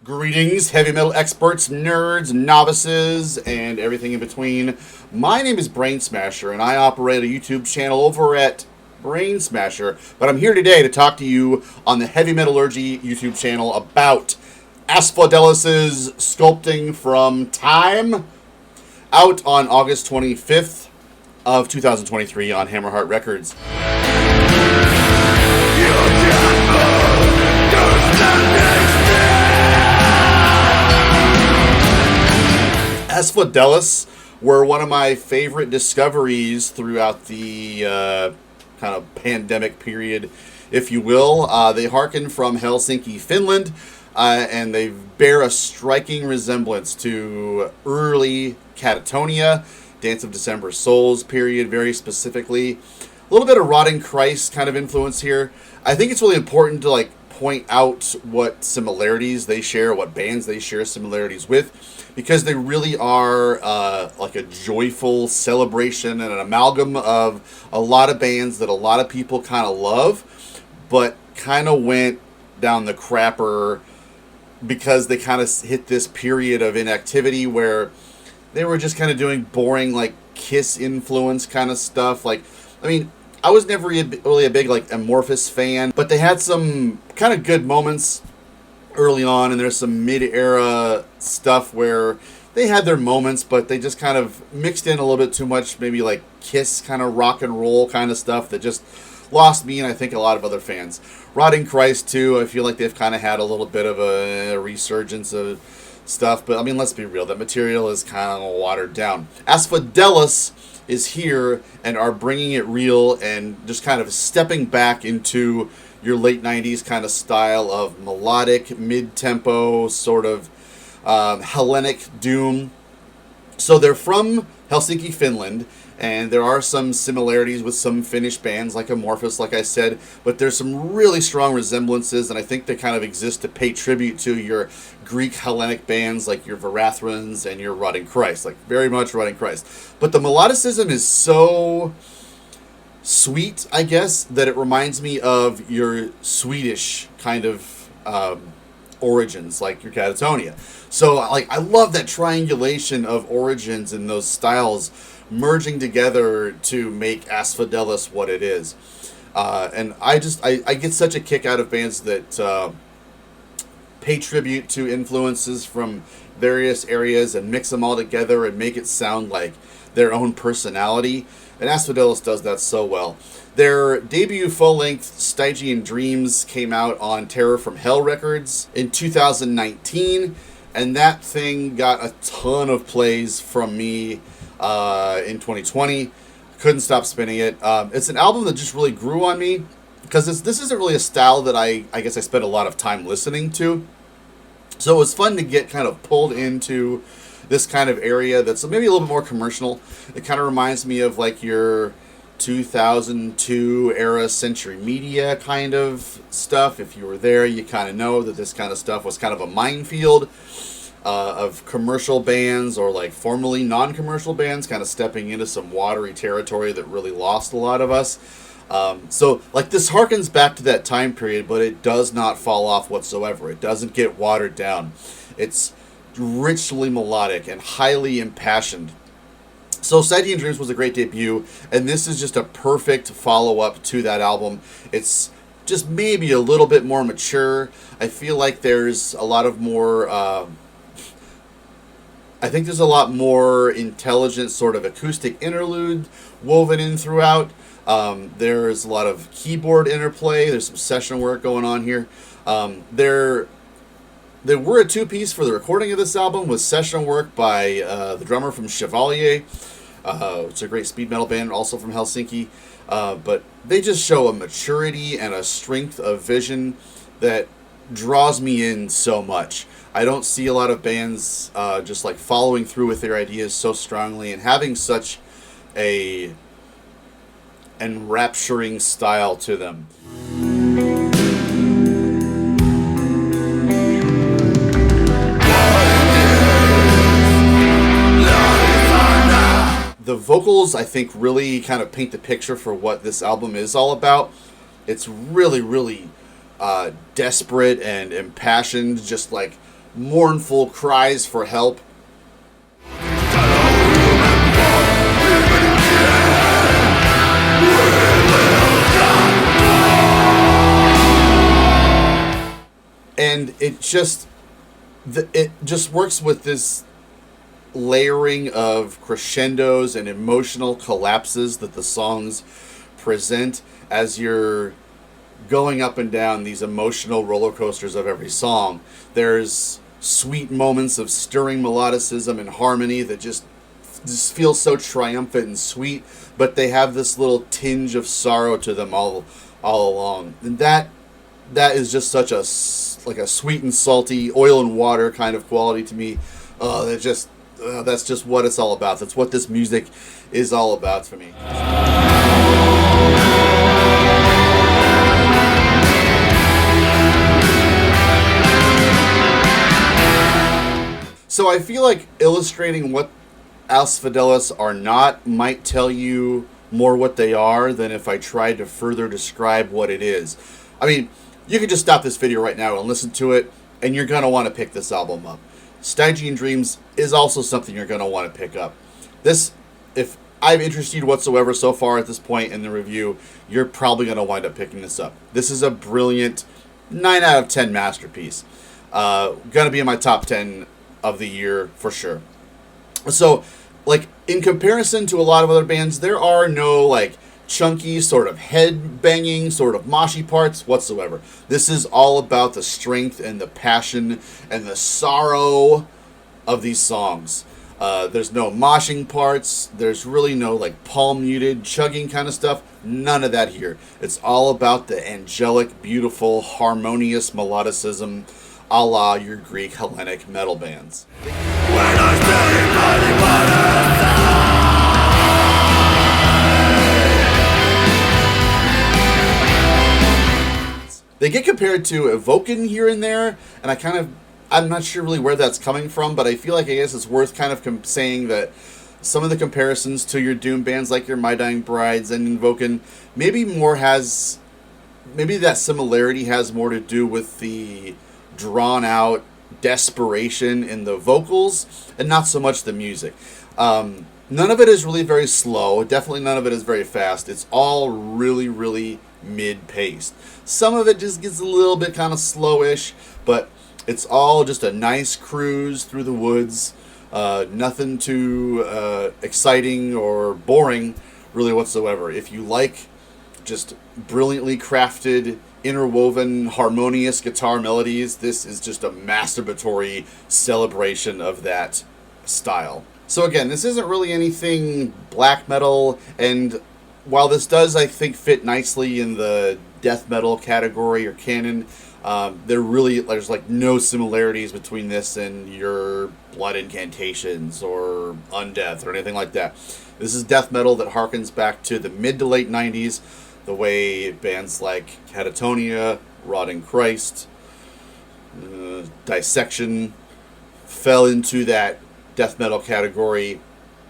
Greetings, heavy metal experts, nerds, novices, and everything in between. My name is Brainsmasher, and I operate a YouTube channel over at Brainsmasher. But I'm here today to talk to you on the Heavy Metallurgy YouTube channel about Asphodelis' Sculpting From Time, out on August 25th of 2023 on Hammerheart Records. Asphodelis were one of my favorite discoveries throughout the kind of pandemic period, if you will. They hearken from Helsinki, Finland, and they bear a striking resemblance to early Catatonia, Dance of December Souls period, very specifically. A little bit of Rotting Christ kind of influence here. I think it's really important to point out what similarities they share, what bands they share similarities with, because they really are like a joyful celebration and an amalgam of a lot of bands that a lot of people kind of love, but kind of went down the crapper because they kind of hit this period of inactivity where they were just kind of doing boring, Kiss influence kind of stuff. I was never really a big Amorphous fan, but they had some kind of good moments early on, and there's some mid-era stuff where they had their moments, but they just kind of mixed in a little bit too much, maybe Kiss kind of rock and roll kind of stuff that just lost me, and I think a lot of other fans. Rotting Christ too, I feel like they've kind of had a little bit of a resurgence of stuff, but let's be real, that material is kind of watered down. Asphodelis is here and are bringing it real and just kind of stepping back into your late 90s kind of style of melodic, mid-tempo, sort of Hellenic doom. So they're from Helsinki, Finland, and there are some similarities with some Finnish bands like Amorphous, like I said, but there's some really strong resemblances, and I think they kind of exist to pay tribute to your Greek Hellenic bands like your Varathrans and your Rotting Christ, very much Rotting Christ. But the melodicism is so sweet, I guess, that it reminds me of your Swedish kind of origins, like your Catatonia. So I love that triangulation of origins and those styles merging together to make Asphodelis what it is. And I get such a kick out of bands that pay tribute to influences from various areas and mix them all together and make it sound like their own personality. And Asphodelis does that so well. Their debut full-length Stygian Dreams came out on Terror from Hell Records in 2019, and that thing got a ton of plays from me in 2020. Couldn't stop spinning it. It's an album that just really grew on me because this isn't really a style that I guess I spent a lot of time listening to. So it was fun to get kind of pulled into this kind of area that's maybe a little bit more commercial. It kind of reminds me of your 2002 era Century Media kind of stuff. If you were there, you kind of know that this kind of stuff was kind of a minefield of commercial bands or formerly non-commercial bands kind of stepping into some watery territory that really lost a lot of us. So this harkens back to that time period, but it does not fall off whatsoever. It doesn't get watered down. It's richly melodic and highly impassioned. So Stygian Dreams was a great debut, and this is just a perfect follow-up to that album. It's just maybe a little bit more mature. I feel like there's a lot of more I think there's a lot more intelligent sort of acoustic interlude woven in throughout. There's a lot of keyboard interplay. There's some session work going on here. There were a two-piece for the recording of this album with session work by the drummer from Chevalier. It's a great speed metal band, also from Helsinki. But they just show a maturity and a strength of vision that draws me in so much. I don't see a lot of bands just following through with their ideas so strongly and having such a enrapturing style to them. The vocals, I think, really kind of paint the picture for what this album is all about. It's really, really desperate and impassioned, just mournful cries for help. And it just works with this layering of crescendos and emotional collapses that the songs present as you're going up and down these emotional roller coasters of every song. There's sweet moments of stirring melodicism and harmony that just feel so triumphant and sweet, but they have this little tinge of sorrow to them all along. And that is just such a sweet and salty, oil and water kind of quality to me. That's just what it's all about. That's what this music is all about for me. So I feel like illustrating what Asphodelis are not might tell you more what they are than if I tried to further describe what it is. I mean, you could just stop this video right now and listen to it, and you're going to want to pick this album up. Stygian Dreams is also something you're going to want to pick up. This, if I've interested you whatsoever so far at this point in the review, you're probably going to wind up picking this up. This is a brilliant 9 out of 10 masterpiece. Going to be in my top 10 of the year for sure. So, like, in comparison to a lot of other bands, there are no, like, chunky, sort of head-banging, sort of moshy parts whatsoever. This is all about the strength and the passion and the sorrow of these songs. There's no moshing parts. There's really no, like, palm-muted, chugging kind of stuff. None of that here. It's all about the angelic, beautiful, harmonious melodicism a la your Greek Hellenic metal bands. They get compared to Evoken here and there, and I'm not sure really where that's coming from, but I feel like I guess it's worth kind of saying that some of the comparisons to your Doom bands like your My Dying Brides and Evoken, maybe that similarity has more to do with the drawn out desperation in the vocals and not so much the music. None of it is really very slow. Definitely none of it is very fast. It's all really, really mid-paced. Some of it just gets a little bit kind of slowish, but it's all just a nice cruise through the woods. Nothing too exciting or boring really whatsoever. If you like just brilliantly crafted, interwoven, harmonious guitar melodies, this is just a masturbatory celebration of that style. So again, this isn't really anything black metal, and while this does, I think, fit nicely in the death metal category or canon, there's like no similarities between this and your Blood Incantations or Undeath or anything like that. This is death metal that harkens back to the mid to late 90s, the way bands like Catatonia, Rotting Christ, Dissection fell into that death metal category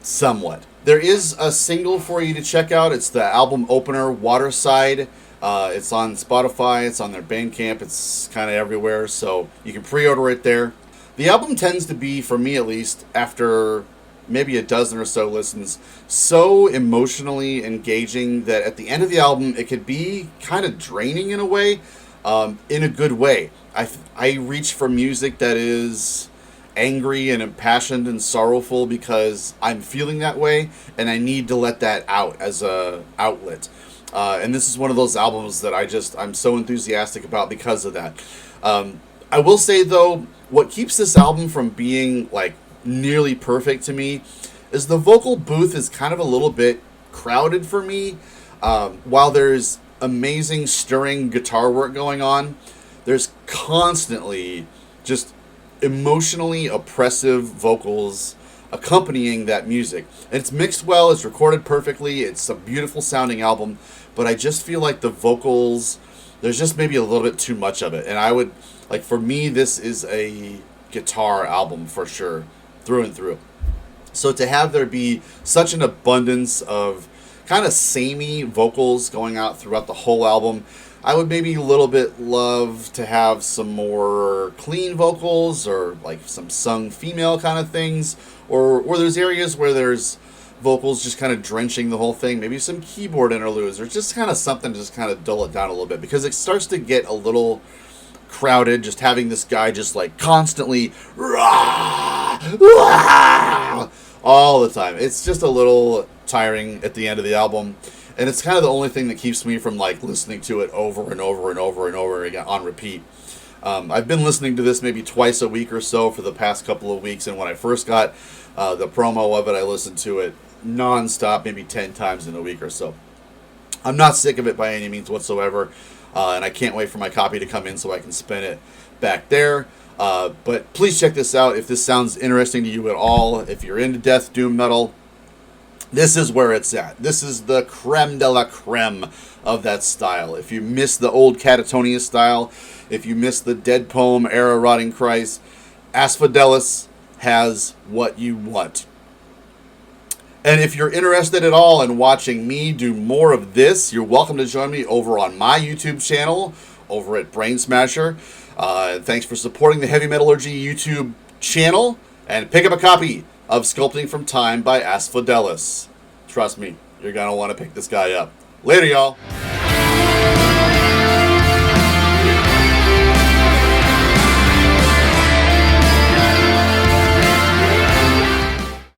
somewhat. There is a single for you to check out. It's the album opener, Waterside. It's on Spotify. It's on their Bandcamp. It's kind of everywhere, so you can pre-order it there. The album tends to be, for me at least, after maybe a dozen or so listens, so emotionally engaging that at the end of the album, it could be kind of draining in a way, in a good way. I reach for music that is angry and impassioned and sorrowful because I'm feeling that way, and I need to let that out as a outlet. And this is one of those albums that I'm so enthusiastic about because of that. I will say, though, what keeps this album from being, like, nearly perfect to me is the vocal booth is kind of a little bit crowded for me. While there's amazing stirring guitar work going on, there's constantly just emotionally oppressive vocals accompanying that music. And it's mixed well, it's recorded perfectly, it's a beautiful sounding album, but I just feel like the vocals, there's just maybe a little bit too much of it. And I would, like, for me, this is a guitar album for sure, through and through. So to have there be such an abundance of kind of samey vocals going out throughout the whole album, I would maybe a little bit love to have some more clean vocals, or like some sung female kind of things, or there's areas where there's vocals just kind of drenching the whole thing, maybe some keyboard interludes, or just kind of something to just kind of dull it down a little bit, because it starts to get a little crowded, just having this guy just like constantly rah, rah, all the time. It's just a little tiring at the end of the album, and it's kind of the only thing that keeps me from like listening to it over and over and over and over again on repeat. I've been listening to this maybe twice a week or so for the past couple of weeks, and when I first got the promo of it, I listened to it non-stop, maybe 10 times in a week or so. I'm not sick of it by any means whatsoever, and I can't wait for my copy to come in so I can spin it back there. But please check this out if this sounds interesting to you at all. If you're into death doom metal, this is where it's at. This is the creme de la creme of that style. If you miss the old Catatonia style, if you miss the Dead Poem era Rotting Christ, Asphodelis has what you want. And if you're interested at all in watching me do more of this, you're welcome to join me over on my YouTube channel, over at Brainsmasher. And thanks for supporting the Heavy Metallurgy YouTube channel. And pick up a copy of Sculpting From Time by Asphodelis. Trust me, you're going to want to pick this guy up. Later, y'all.